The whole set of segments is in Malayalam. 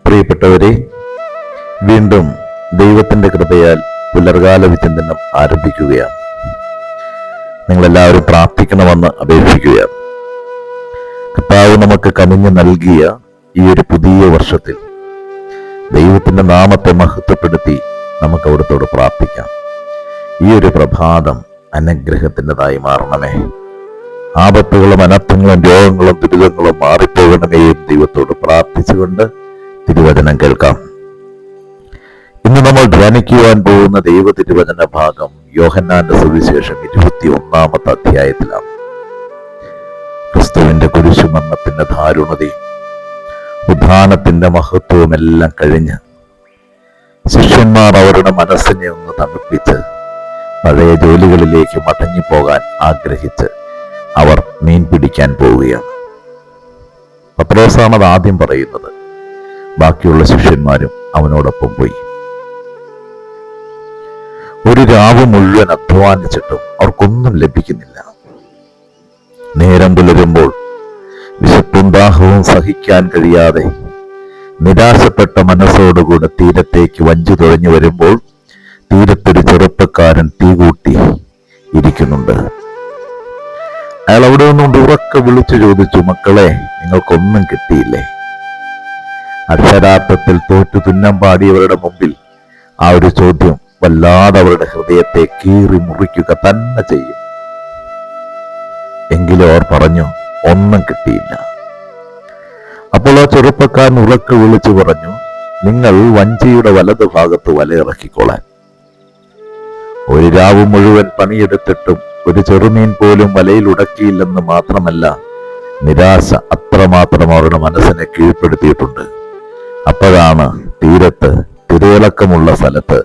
പ്രിയപ്പെട്ടവരെ, വീണ്ടും ദൈവത്തിന്റെ കൃപയാൽ പുലർകാല വിചിന്തനം ആരംഭിക്കുകയാണ്. നിങ്ങളെല്ലാവരും പ്രാർത്ഥിക്കണമെന്ന് അപേക്ഷിക്കുകയാണ്. കർത്താവ് നമുക്ക് കനിഞ്ഞു നൽകിയ ഈ ഒരു പുതിയ വർഷത്തിൽ ദൈവത്തിന്റെ നാമത്തെ മഹത്വപ്പെടുത്തി നമുക്ക് അവിടുത്തോട് പ്രാർത്ഥിക്കാം. ഈ ഒരു പ്രഭാതം അനുഗ്രഹത്തിൻ്റെതായി മാറണമേ. ആപത്തുകളും അനർത്ഥങ്ങളും രോഗങ്ങളും ദുരിതങ്ങളും മാറിപ്പോകണമേ ദൈവത്തോട് പ്രാർത്ഥിച്ചുകൊണ്ട് തിരുവചനം കേൾക്കാം. ഇന്ന് നമ്മൾ ധ്യാനിക്കുവാൻ പോകുന്ന ദൈവ തിരുവചന ഭാഗം യോഹന്നാന്റെ സുവിശേഷം 21-ാമത്തെ അധ്യായത്തിലാണ്. ക്രിസ്തുവിന്റെ കുരിശുമരണത്തിന്റെ ദാരുണതയും ഉദ്ധാനത്തിന്റെ മഹത്വവും എല്ലാം കഴിഞ്ഞ് ശിഷ്യന്മാർ അവരുടെ മനസ്സിനെ ഒന്ന് തണുപ്പിച്ച് പഴയ ജോലികളിലേക്ക് മടങ്ങിപ്പോകാൻ ആഗ്രഹിച്ച് അവർ മീൻ പിടിക്കാൻ പോവുകയാണ്. പത്രോസാണ് അത് ആദ്യം പറയുന്നത്. ബാക്കിയുള്ള ശിഷ്യന്മാരും അവനോടൊപ്പം പോയി. ഒരു രാവ് മുഴുവൻ അധ്വാനിച്ചിട്ടും അവർക്കൊന്നും ലഭിക്കുന്നില്ല. നേരം പുലരുമ്പോൾ വിശപ്പും ദാഹവും സഹിക്കാൻ കഴിയാതെ നിരാശപ്പെട്ട മനസ്സോടുകൂടെ തീരത്തേക്ക് വഞ്ചി തുഴഞ്ഞു വരുമ്പോൾ തീരത്തൊരു ചെറുപ്പക്കാരൻ തീ കൂട്ടി ഇരിക്കുന്നുണ്ട്. അയാൾ അവിടെ നിന്നുകൊണ്ട് ഉറക്കെ വിളിച്ചു ചോദിച്ചു, മക്കളെ, നിങ്ങൾക്കൊന്നും കിട്ടിയില്ലേ? അക്ഷരാർത്ഥത്തിൽ തോറ്റു തുന്നം പാടിയവരുടെ മുമ്പിൽ ആ ഒരു ചോദ്യം വല്ലാതെ അവരുടെ ഹൃദയത്തെ കീറി മുറിക്കുക തന്നെ ചെയ്യും. എങ്കിലും അവർ പറഞ്ഞു, ഒന്നും കിട്ടിയില്ല. അപ്പോൾ ആ ചെറുപ്പക്കാരൻ ഉറക്കെ വിളിച്ചു പറഞ്ഞു, നിങ്ങൾ വഞ്ചിയുടെ വലതു ഭാഗത്ത് വലയിറക്കിക്കോളാൻ. ഒരു രാവ് മുഴുവൻ പണിയെടുത്തിട്ടും ഒരു ചെറുമീൻ പോലും വലയിൽ ഉടക്കിയില്ലെന്ന് മാത്രമല്ല, നിരാശ അത്രമാത്രം അവരുടെ മനസ്സിനെ കീഴ്പ്പെടുത്തിയിട്ടുണ്ട്. അപ്പോഴാണ് തീരത്ത് തിരയിളക്കമുള്ള സ്ഥലത്ത്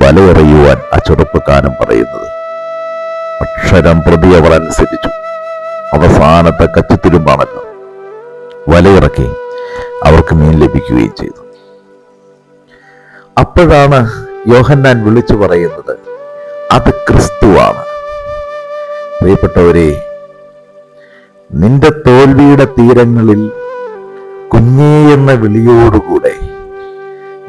വലയെറിയുവാൻ ആ ചെറുപ്പക്കാരൻ പറയുന്നത്. അക്ഷരം പ്രതി അവർ അനുസരിച്ചു. അവസാനത്തെ കച്ചിത്തുരുമ്പാണല്ലോ. വലയിറക്കി അവർക്ക് മീൻ ലഭിക്കുകയും ചെയ്തു. അപ്പോഴാണ് യോഹന്നാൻ വിളിച്ചു പറയുന്നത്, അത് ക്രിസ്തുവാണ്. പ്രിയപ്പെട്ടവരെ, നിന്റെ തോൽവിയുടെ തീരങ്ങളിൽ കുഞ്ഞേ എന്ന വിളിയോടുകൂടെ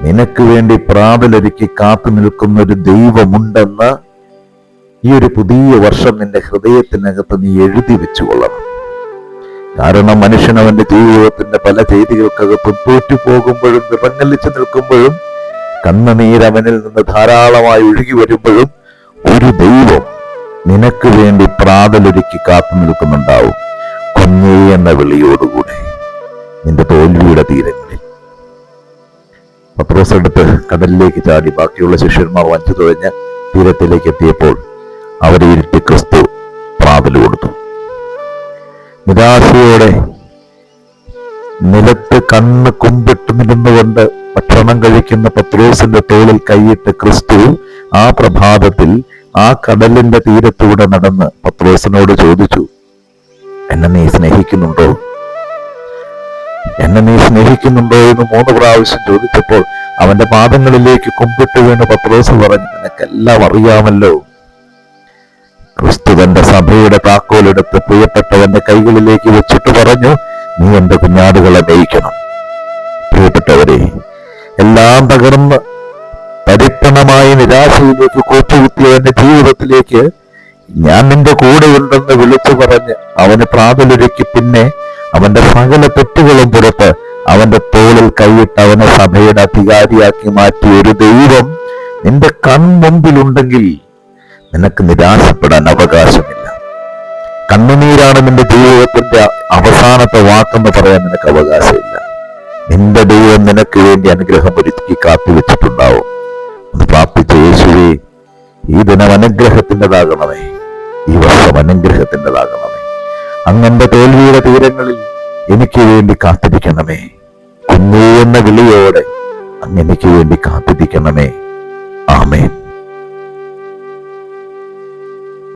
നിനക്ക് വേണ്ടി പ്രാതലൊരുക്കി കാത്തു നിൽക്കുന്ന ഒരു ദൈവമുണ്ടെന്ന് ഈ ഒരു പുതിയ വർഷം നിന്റെ ഹൃദയത്തിനകത്ത് നീ എഴുതി വെച്ചുകൊള്ളണം. കാരണം മനുഷ്യൻ അവന്റെ ജീവിതത്തിന്റെ പല ചെയ്തികൾക്കകത്തും തോറ്റുപോകുമ്പോഴും വിറങ്ങലിച്ചു നിൽക്കുമ്പോഴും കണ്ണുനീരവനിൽ നിന്ന് ധാരാളമായി ഒഴുകി വരുമ്പോഴും ഒരു ദൈവം നിനക്ക് വേണ്ടി പ്രാതലൊരുക്കി കാത്തു നിൽക്കുന്നുണ്ടാവും. കുഞ്ഞേ എന്ന വിളിയോടുകൂടെ നിന്റെ തോൽവിയുടെ തീരങ്ങളിൽ. പത്രോസ് എടുത്ത് കടലിലേക്ക് ചാടി. ബാക്കിയുള്ള ശിഷ്യന്മാർ വഞ്ചി തുഴഞ്ഞ് തീരത്തിലേക്ക് എത്തിയപ്പോൾ അവരെ ഇരുട്ടി ക്രിസ്തു പ്രാതല് കൊടുത്തു. നിരാശയോടെ നിലത്ത് കണ്ണ് കുമ്പിട്ട് നിന്നുകൊണ്ട് ഭക്ഷണം കഴിക്കുന്ന പത്രോസിന്റെ തോളിൽ കൈയിട്ട് ക്രിസ്തു ആ പ്രഭാതത്തിൽ ആ കടലിന്റെ തീരത്തൂടെ നടന്ന് പത്രോസിനോട് ചോദിച്ചു, എന്നെ നീ സ്നേഹിക്കുന്നുണ്ടോ? എന്നെ നീ സ്നേഹിക്കുന്നുണ്ടോ എന്ന് 3 പ്രാവശ്യം ചോദിച്ചപ്പോൾ അവന്റെ പാദങ്ങളിലേക്ക് കുമ്പിട്ട് വീണ് പത്രോസ് പറഞ്ഞു, നിനക്കെല്ലാം അറിയാമല്ലോ. ക്രിസ്തു തന്റെ സഭയുടെ താക്കോലെടുത്ത് പ്രിയപ്പെട്ടവന്റെ കൈകളിലേക്ക് വെച്ചിട്ട് പറഞ്ഞു, നീ എന്റെ കുഞ്ഞാടുകളെ മേയിക്കണം. പ്രിയപ്പെട്ടവരെ, എല്ലാം തകർന്ന് പരിപ്പണമായ നിരാശയിലേക്ക് കോച്ചുകുത്തിയവന്റെ ജീവിതത്തിലേക്ക് ഞാൻ നിന്റെ കൂടെയുണ്ടെന്ന് വിളിച്ചു പറഞ്ഞ് അവന് പ്രാതലൊരുക്കി പിന്നെ അവന്റെ സകല തെറ്റുകളും പുറത്ത് അവന്റെ തോളിൽ കൈയിട്ട് അവനെ സഭയുടെ അധികാരിയാക്കി മാറ്റിയ ഒരു ദൈവം നിന്റെ കൺമുമ്പിലുണ്ടെങ്കിൽ നിനക്ക് നിരാശപ്പെടാൻ അവകാശമില്ല. കണ്ണുനീരാണ് നിന്റെ ജീവിതത്തിന്റെ അവസാനത്തെ വാക്കെന്ന് പറയാൻ നിനക്ക് അവകാശമില്ല. നിന്റെ ദൈവം നിനക്ക് വേണ്ടി അനുഗ്രഹം ഒരുക്കി കാത്തുവെച്ചിട്ടുണ്ടാവും. ഒന്ന് പ്രാർത്ഥിച്ച യേശുവേ, ഈ ദിനം അനുഗ്രഹത്തിൻ്റെതാകണമേ, ഈ വർഷം അനുഗ്രഹത്തിൻ്റെതാകണമേ. അങ്ങന്റെ തോൽവിയുടെ തീരങ്ങളിൽ എനിക്ക് വേണ്ടി കാത്തിരിക്കണമേ. കുഞ്ഞേ എന്ന വിളിയോടെ അങ്ങ് എനിക്ക് വേണ്ടി കാത്തിരിക്കണമേ. ആമേൻ.